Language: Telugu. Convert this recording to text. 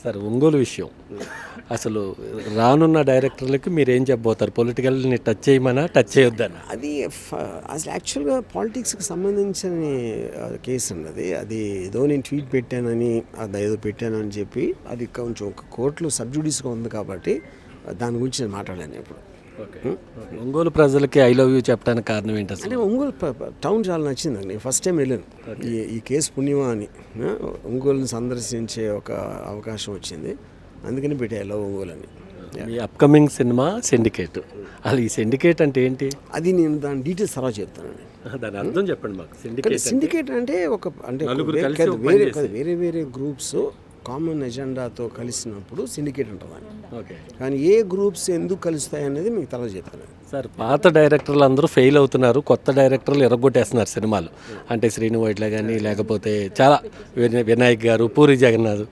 సార్ ఒంగోలు విషయం అసలు రానున్న డైరెక్టర్లకి మీరేం చెప్పబోతారు? పొలిటికల్ని టచ్ చేయమనా, టచ్ చేయొద్దనా? అది అసలు యాక్చువల్గా పాలిటిక్స్కి సంబంధించిన కేసు అండి అది ఏదో నేను ట్వీట్ పెట్టానని అది ఏదో పెట్టానని చెప్పి అది కొంచెం ఒక కోర్టులో సబ్జుడిస్గా ఉంది కాబట్టి దాని గురించి నేను మాట్లాడాను ఇప్పుడు. ఒంగోలు ప్రజలకి ఐ లవ్ యూ చెప్పడానికి కారణం ఏంటి అసలు? అంటే ఒంగోలు టౌన్ చాలా నచ్చింది అండి. ఫస్ట్ టైం వెళ్ళాను ఈ కేసు పుణ్యమా అని. ఒంగోలుని సందర్శించే ఒక అవకాశం వచ్చింది, అందుకని పెట్టాను ఒంగోలు అని. మీ అప్కమింగ్ సినిమా సిండికేట్. అసలు ఈ సిండికేట్ అంటే ఏంటి? అది నేను దాని డీటెయిల్స్ తర్వాత చెప్తానండి. దాని అర్థం చెప్పండి మాకు. సిండికేట్ సిండికేట్ అంటే ఒక అంటే నలుగురు కలిసి ఒక పని చేసేది. వేరే వేరే గ్రూప్స్ కామన్ ఎజెండాతో కలిసినప్పుడు సిండికేట్ ఉంటుందండి. ఓకే కానీ ఏ గ్రూప్స్ ఎందుకు కలుస్తాయి అనేది మీకు తర్వాత చెప్తాను. సార్, పాత డైరెక్టర్లు అందరూ ఫెయిల్ అవుతున్నారు, కొత్త డైరెక్టర్లు ఎరగొట్టేస్తున్నారు సినిమాలు. అంటే శ్రీను వైట్ల కానీ లేకపోతే చాలా వినాయక్ గారు, పూరి జగన్నాథ్